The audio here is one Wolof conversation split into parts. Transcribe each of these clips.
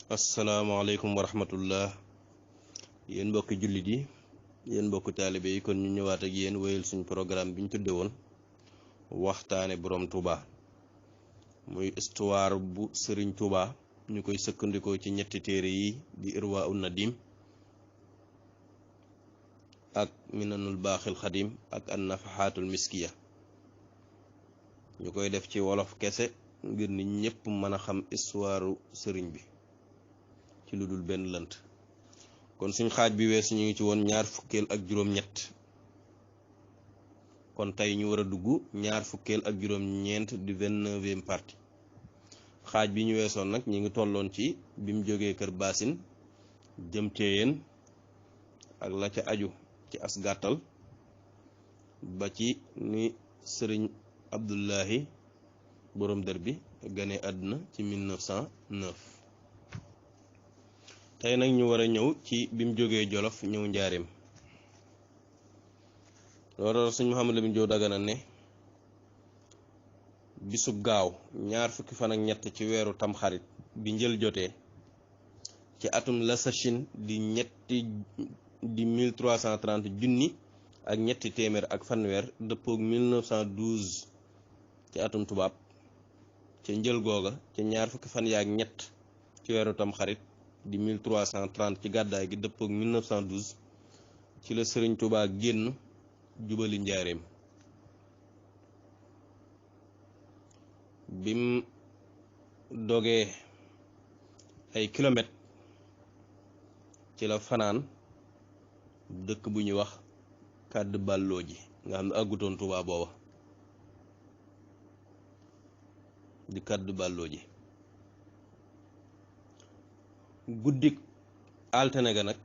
asalaamaaleykum wa rahmatullah yéen mbokki jullit yi yéen mbokki taalibe yi kon ñu ñëwaat ak yéen wéyal suñ programme bi ñu tudde woon waxtaane boroom Touba muy histoire bu Sëriñ Touba ñu koy sëkkandikoo ci ñetti téere yi di Irwaa un Nadim ak Minanul Baaxil Xadim ak an Nafaxaatul Miskiya ñu koy def ci wolof kese ngir nit ñépp mën a xam histoire sëriñ bi ci lu dul benn lënt kon suñ xaaj bi weesu ñu ngi ci woon ñaar fukkeel ak juróom-ñett kon tey ñu war a dugg ñaar fukkeel ak juróom-ñeent di 29e partie xaaj bi ñu weesoon nag ñi ngi tolloon ci bi mu jógee kër Baasin jëm Ceeyeen ak la ca aju ci as gàttal ba ci ni sëriñ Abdullahi borom dër bi gane àdduna ci 1909 tey nag ñu war a ñëw ci bi mu jógee Jolof ñëw Njaareem loolu sëñ Mouhamadou Lamine Diop Dagana ne bisu gaaw ñaar fukki fan ak ñett ci weeru tamxarit bi njël jotee ci atum lasachin di 1330 junni ak ñetti téeméer ak fanweer dëppoog 1912 ci atum tubaab ca njël googa ca ñaar fukki fan yaak ñett ci weeru tamxarit di 1330 ci gàddaay gi dëppoog 1912 ci la Sëriñ Tuubaa génn jubali Njaareem bim dogee ay kilomètres ci la fanaan dëkk bu ñuy wax kàdd bàlloo ji nga xam ne àggutoon Tuubaa booba di kàdd bàlloo ji guddik altine ga nag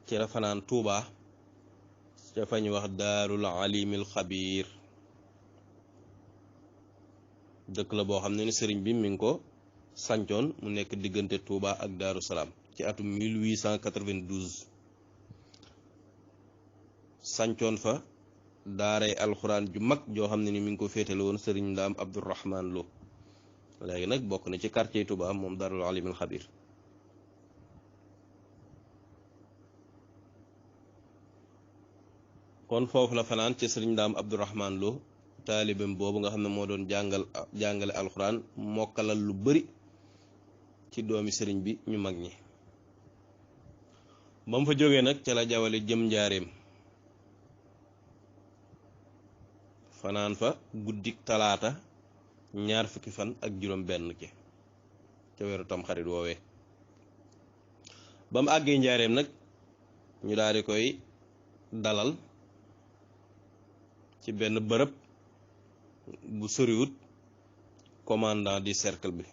ci la fanaan Tuubaa ca fa ñu wax daarul alimil xabiir dëkk la boo xam ne ni sëriñ bi mi ngi ko sancoon mu nekk diggante Tuubaa ak Daaru Salaam ci atum 1892 sancoon fa daaray alxuraan ju mag joo xam ne ni mi ngi ko féetale woon sëriñ Ndaam Abdourahman Lo léegi nag bokk na ci quartier Touba moom Daarul Alimil Xabir kon foofu la fanaan ci sëriñ Ndaam Abdourahman Lo taalibam boobu nga xam ne moo doon jàngale alxuraan mokkalal lu bari ci doomi sëriñ bi ñu mag ñi ba mu fa jógee nag ca la jawale jëm Njaareem fanaan fa guddik talaata ñaar fukki fan ak juróom benn ci ca weeru tamxarit woowee ba mu àggee Njaareem nag ñu daal di koy dalal ci benn bërëb bu soriwut commandant du cercle bi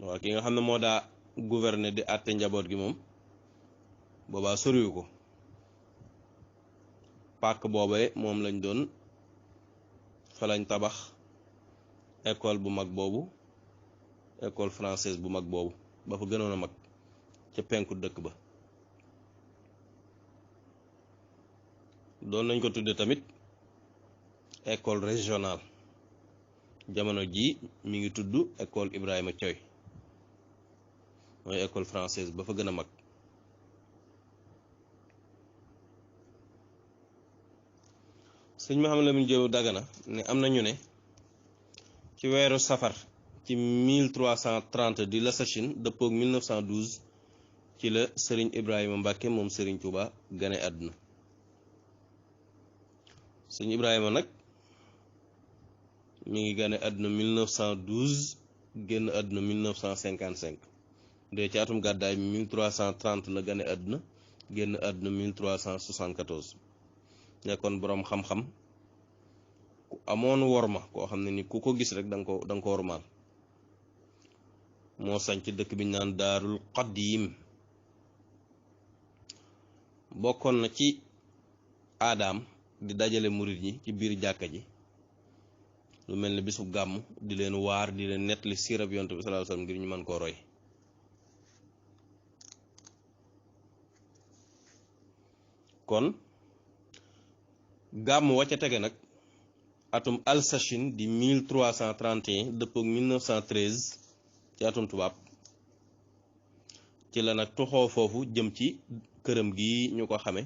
waaw ki nga xam ne moo daa gouverner di àtte njaboot gi moom boobaa soriwu ko pàkk boobee moom lañ doon fa lañ tabax école bu mag boobu école française bu mag boobu ba fa gënoon a mag ca penku dëkk ba doon nañ ko tudde tamit école régionale jamono ji mi ngi tudd école Ibrahima Thioy mooy école française ba fa gën a mag sëñ Mouhamadou Lamine Diop Dagana ne am na ñu ne ci weeru safar ci 1330 di lasachin dëppoog 1912 ci la sëriñ Ibrahima Mbàkke moom sëriñ Touba gane àdduna sëñ Ibrahima nag mi ngi gane àdduna 1912 génn àdduna 1955 de ci atum gàddaay 1330 la gane àdduna génn àdduna 1374 nekkoon boroom xam-xam ku amoon worma koo xam ne ni ku ko gis rek da nga ko wormaal moo sañ ci dëkk bi ñu naan Daarul Qadiim bokkoon na ci aadaam di dajale murit ñi ci biir jàkka ji lu mel ne bisu gàmm di leen waar di leen nettali siirab yonent bi sallallahu alayhi wasallam ngir ñu mën koo roy kon gàmm wa ca tege nag atum Alsachin di 1331 dëppook 1913 ci atum tubaab ci la nag toxoo foofu jëm ci këram gi ñu ko xame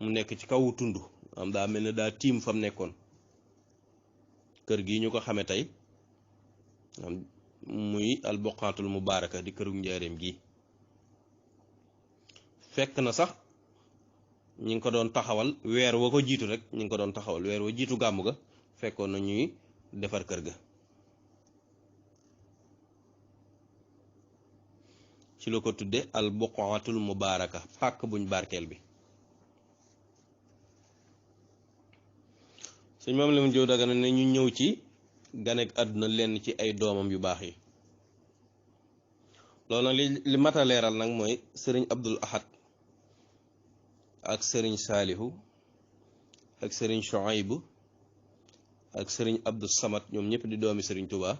mu nekk ci kawu tund am daa mel ne daa tiim fam nekkoon kër gi ñu ko xame tey muy alboqaatul mubaaraka di këru njaareem gi fekk na sax ñi ngi ko doon taxawal weer wa ko jiitu rek ñi ngi ko doon taxawal weer wa jiitu gàmmu ga fekkoon na ñuy defar kër ga ci la ko tudde alboqaatul mubaaraka pàkk buñ barkeel bi suñ moom la mu jow Dagana ne ñu ñëw ci ganek àdduna lenn ci ay doomam yu baax yi loolu nag li mata leeral nag mooy sëriñ Abdul Ahad ak sëriñ Saalihu ak sëriñ Shuaybu ak sëriñ Abdou Samad ñoom ñëpp di doomi sëriñ Touba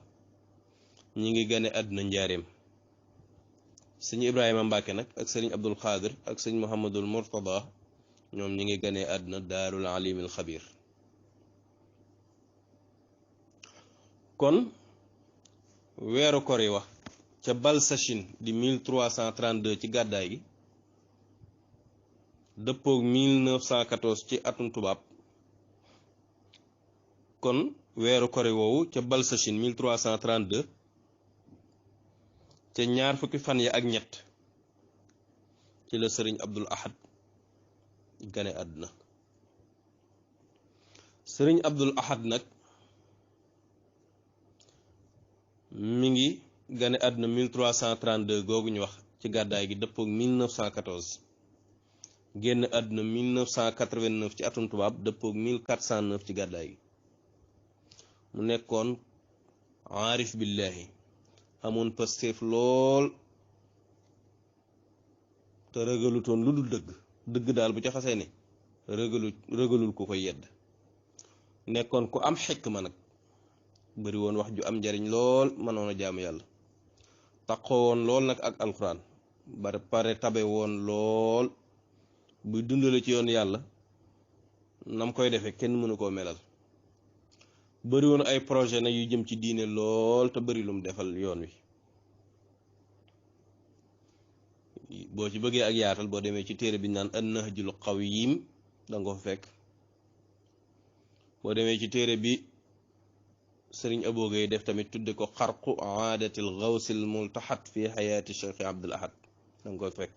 ñi ngi gane àdduna njaareem sëñ Ibrahima Mbàkke nag ak sëriñ Abdul Xaadir ak sëñ Muhammadul Murtada ñoom ñi ngi gane àdduna daarul alimil xabir kon weeru kori wa ca Balsachin di 1332 ci gàddaay gi dëppoog 1914 ci atum tubaab kon weeru kori woowu ca Balsachin 1332 ca ñaar fukki fan ya ak ñett ci la sëriñ Abdul Ahad gane àdduna sëriñ Abdul Ahad nag mi ngi gane àdduna 1332 googu ñu wax ci gàddaay gi dëppoog 1914 génn àdduna 1989 ci atum tubaab dëppoog 1409 ci gàddaay gi mu nekkoon aarif billahi amoon pasteef lool te rëgalutoon lu dul dëgg daal bu ca xasee ne rëgalul ku koy yedd nekkoon ku am xikma nag bari woon wax ju am njariñ lool mënoon a jaamu yàlla taqoo woon lool nag ak alxuraan bare pare tabe woon lool buy dundale ci yoon yàlla nam koy defee kenn mënu koo melal bari woon ay projet nag yu jëm ci diine lool te bari lum defal yoon wi boo ci bëggee ak yaatal boo demee ci téere bi ñu naan an-Nahjul Qawiim danga ko fa fekk boo demee ci téere bi sëriñ aboogay def tamit tudde ko xarqu aadatil gawsil multaxat fi xayaati cheikh Abdul Ahad danga koy fekk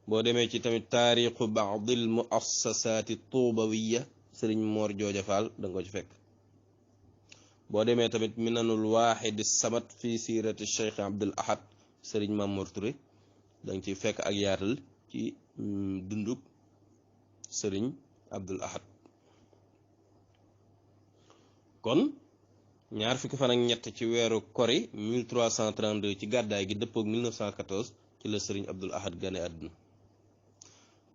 boo demee ci tamit taarixu baadil muassasaati tuubawiya sëriñ Moor Jooja Faal danga ko ci fekk boo demee tamit minanul waaxidi samat fi siirati cheikh Abdul Ahad sëriñ Mamour Touré danga ci fekk ak yaatal ci dundub sëriñ Abdul Ahad kon ñaar fukki fan ak ñett ci weeru kori 1332 ci gàddaay gi dëppook 1914 ci la sëriñ Abdul Ahad gane àdduna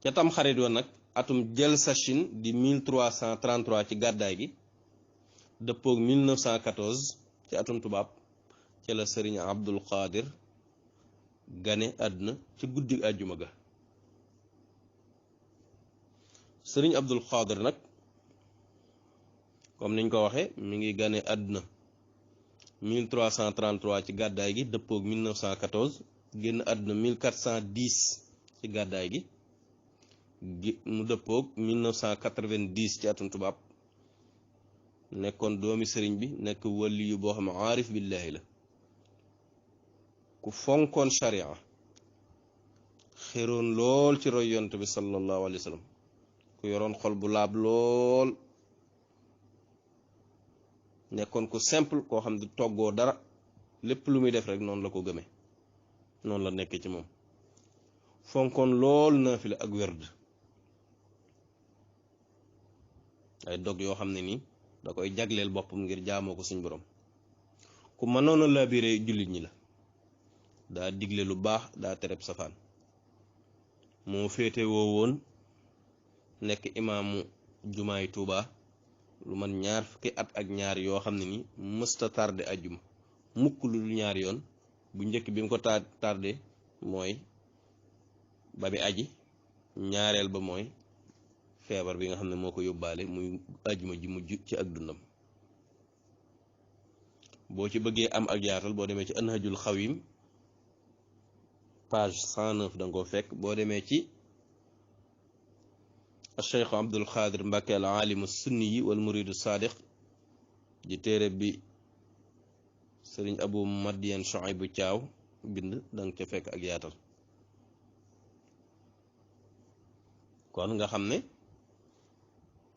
ca tam xarit woon nag atum Jalsachin di 1333 ci gàddaay gi dëppook 1914 ci atum tubaab ci la sëriñ Abdul Qadir gane àdduna ci guddi àjjuma ga sëriñ Abdul Qadir nag comme niñ ko waxee mi ngi gane àdduna 1333 ci gàddaay gi dëppook 1914 génn àdduna 1410 ci gàddaay gi mu dëppook 1990 ci atum tubaab nekkoon doomi sëriñ bi nekk wali yu boo xam ne aarif billahi la ku fonkoon sharia xéroon lool ci roy yonent bi sallallahu alayhi wa sallam ku yoroon xol bu laab lool nekkoon ku simple koo xam ne toggoo dara lépp lu muy def rek noonu la ko gëmee noonu la nekk ci moom fonkoon lool naafila ak werd ay dog yoo xam ne nii da koy jagleel boppam ngir jaamoo ko suñ borom ku mënoon a labiré jullit ñi la daa digle lu baax daa tereb safaan moo féete woo woon nekk imaamu jumaay Tuuba lu man ñaar fukki at ak ñaar yoo xam ne ni mësta tardé ajjuma mukk lu ñaar yoon bu njëkk bi mu ko tardé mooy ba mi aji ñaareel ba mooy feebar bi nga xam ne moo ko yóbbaale muy ajuma ji mujj ci ak dundam. boo ci bëggee am ak yaatal boo demee ci Anhajul Xawim page 109 da nga ko fekk. boo demee ci Cheikh Abdul Xaadir Mbàkke al aalimu sunni yi wal muridu saadiq di téere bi sëriñ Abu Madiyan Shuaybu Caaw bind da nga ca fekk ak yaatal. kon nga xam ne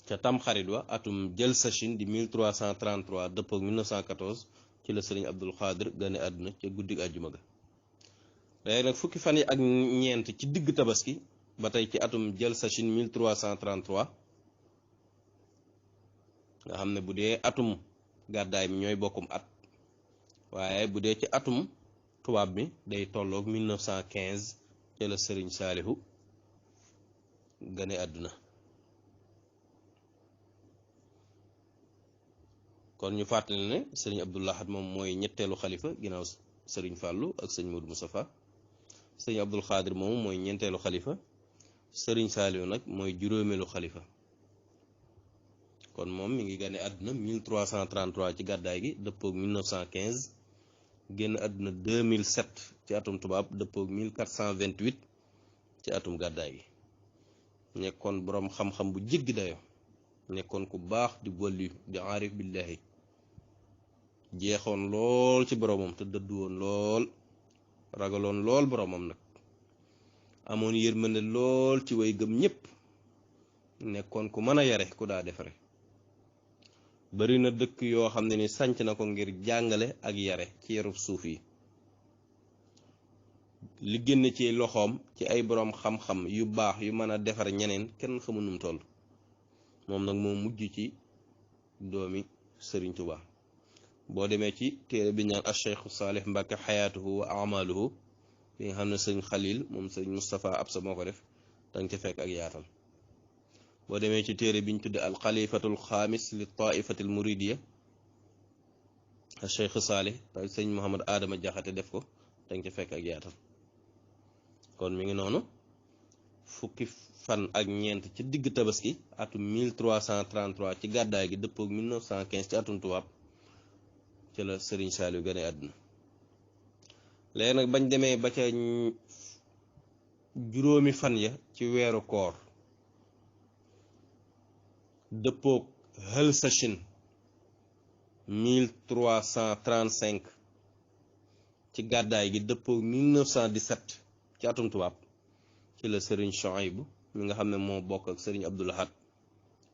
ca tamxarit wa atum jël sachin di 1333 dëppook 1914 ci la sëriñ Abdul Xaadir gane àdduna ca guddig àjjuma ga. léegi nag fukki fan yi ak ñeent ci digg tabaski ba tey ci atum jël sachin 1333 nga xam ne bu dee atum gàddaay mi ñooy bokkum at, waaye bu dee ci atum tubaab bi day tolloog 1915 ca la sëriñ Saalihu gane àdduna. kon ñu fàttali ne sëriñ Abdul Ahad moom mooy ñetteelu xalifa ginnaaw sëriñ Fàllu ak sëriñ Modou Moustapha. sëriñ Abdul Xaadir moomu mooy ñeenteelu xalifa, sëriñ Saalihu nag mooy juróomeelu xalifa. kon moom mi ngi gane àdduna 1333 ci gàddaay gi dëppoog 1915, génn àdduna 2007 ci atum tubaab dëppoog 1428 ci atum gàddaay gi. nekkoon boroom xam-xam bu jéggi dayo, nekkoon ku baax di wàllu di aarif billahi, jeexoon lool ci boroomam te dëddu woon lool, ragaloon lool boroomam nag, amoon yërmande lool ci way gëm ñépp, nekkoon ku mën a yare ku daa defare. bari na dëkk yoo xam ne ni sanc na ko ngir jàngale ak yare ci yarub suuf yi. li génn ci loxoom ci ay boroom xam-xam yu baax yu mën a defar ñeneen kenn xamu num toll. moom nag moo mujj ci doomi Sëriñ Tuubaa. boo demee ci téere bi ñaan Cheikh Saalih Mbàkke xayaatuhu wa amaluhu bi nga xam ne sëñ Xalil moom sëñ Moustapha Absa moo ko def, danga ca fekk ak yaatal. boo demee ci téere bi ñu tudde al xalifatul xaamis li taifatil muridiya Cheikh Saalih te sëñ Muhammad Adama Jaxate def ko, danga ca fekk ak yaatal. kon mi ngi noonu fukki fan ak ñeent ci digg tabaski atum 1333 ci gàddaay gi dëppook 1915 ci atum tubaab ci la sëriñ Saaliw gane àdduna. léegi nag bañ demee ba ca juróomi fan ya ci weeru koor dëppook hël sachin 1335 ci gàddaay gi dëppook 1917 ci atum tubaab ci la sëriñ Shuaybu mi nga xam ne moo bokk ak sëriñ Abdul Ahad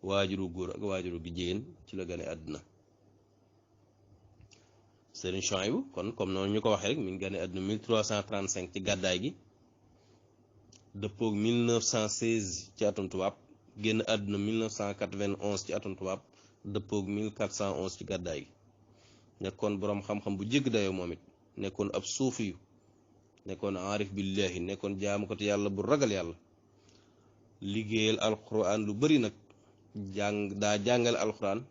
waajuru góor ak waajuru gi jigéen ci la gane àdduna. sëriñ Shuaybu kon comme noonu ñu ko waxee rek mi ngi gane àdduna 1335 ci gàddaay gi dëppook 1916 ci atum tubaab, génn àdduna 1991 ci atum tubaab, dëppook 1411 ci gàddaay gi. nekkoon boroom xam-xam bu jégg dayoo moom it, nekkoon ab suufiyu, nekkoon aarif billahi, nekkoon jaamukatu yàlla bu ragal yàlla, liggéeyal alquran lu bari nag, daa jàngale alquran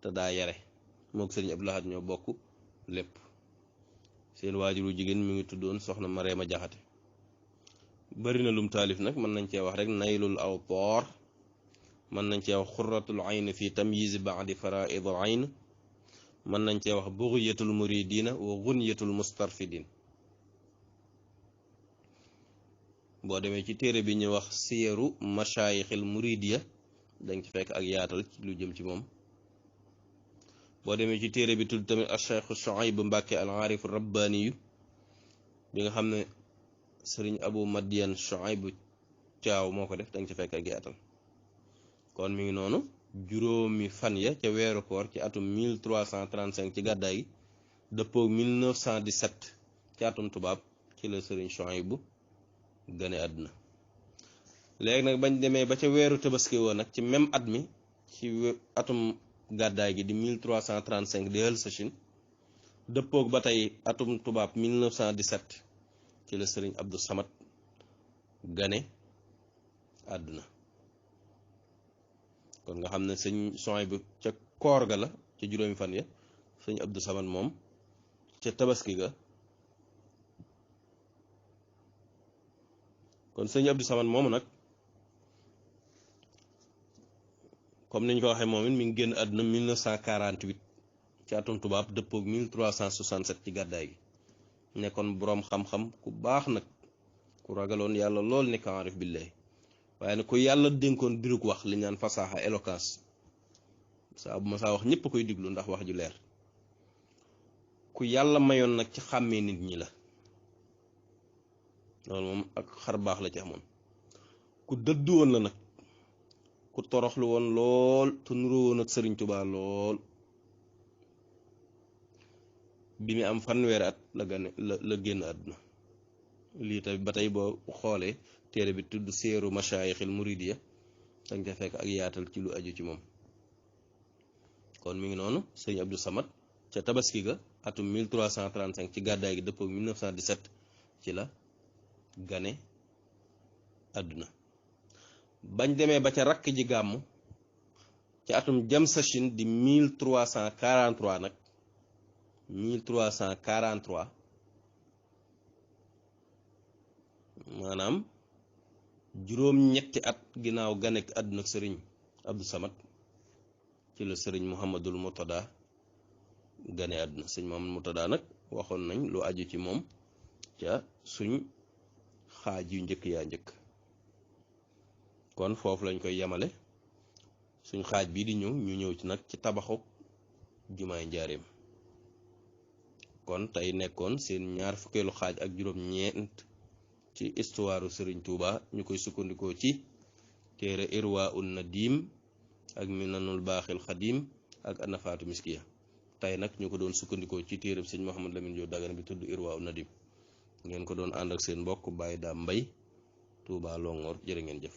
te daa yare. mook sëriñ Abdul Ahad ñoo bokk lépp. seen waajuru jigéen mi ngi tuddoon soxna Mareema Jaxate. bari na lum taalif nag, mën nañ cee wax rek naylul awtaar, mën nañ cee wax xurratul ayn fi tamyiz ba'di faraidul ayn, mën nañ cee wax bughyatul muridina wa ghunyatul mustarfidin. boo demee ci téere bi ñu wax siyaru mashayixil muridiya dañ ci fekk ak yaatal ci lu jëm ci moom. boo demee ci téere bi tudd tamit Cheikh Shuaybu Mbàkke al aarifu rabbaaniyu bi nga xam ne sëriñ Abu Madiyan Shuaybu Caaw moo ko def, dañ ci fekk ak yaatal. kon mi ngi noonu juróomi fan ya ca weeru koor ci atum 1335 ci gàddaay gi dëppoo 1917 ci atum tubaab ci la sëriñ Shuaybu gane àdduna. léegi nag bañ demee ba ca weeru tabaski woon nag ci même at mi ci atum gàddaay gi di 1335 di hël sachin dëppoog ba tey atum tubaab 1917 ci la sëriñ Abdou Samad gane àdduna. kon nga xam ne sëñ Shuaybu ca koor ga la ca juróomi fan ya, sëñ Abdou Samad moom ca tabaski ga. kon sëñ Abdou Samad moomu nag comme niñ ko waxee moom it mi ngi génn àdduna 1948 ci atum tubaab dëppoog 1367 ci gàddaay gi nekkoon boroom xam-xam ku baax nag ku ragaloon yàlla lool ni ko arif billahi waaye nag ku yàlla dénkoon biruk wax li ñaan fasaaxa éloquence saa bu ma saa wax ñëpp koy diglu ndax wax ju leer ku yàlla mayoon nag ci xàmmee nit ñi la loolu moom ak xar baax la ci amoon ku dëddu woon la nag ku toroxlu woon lool te nuroo woon ak Sëriñ Tuubaa lool bi mu am fanweeri at la génn àdduna lii tamit ba tey boo xoolee téere bi tudd seeru mashaayixil muridiya danga ca fekk ak yaatal ci lu aju ci moom kon mi ngi noonu sëñ Abdou Samad ca tabaski ga atum 1335 ci gàddaay gi dëppoo 1917 ci la gane àdduna bañ demee ba ca rakk ji gàmmu ci atum jamsashin di 1343 nag 1343 maanaam juróom-ñetti at ginnaaw ganek àdduna sëriñ Abdou Samad ci la sëriñ Muhammadul Murtada gane àdduna sëriñ Muhammadul Murtada nag waxoon nañ lu aju ci moom ca suñ xaaj yu njëkk yaa njëkk kon foofu lañ koy yemale suñ xaaj bii di ñëw ñu ñëw ci nag ci tabaxu jumaay njaareem kon tey nekkoon seen ñaar fukkeelu xaaj ak juróom-ñeent ci histoire Serigne Touba ñu koy sukkandikoo ci téere Irwaa'un Nadim ak Minanul Baaxil Xadim ak Anafaatu Miskiya tey nag ñu ko doon sukkandikoo ci téere sëñ Mouhamed Lamine Diop Dagana bi tudd Irwaa'un Nadim ngeen ko doon ànd ak seen mbokk Baye Dame Mbaye Touba Longhor jërë ngeen jëf.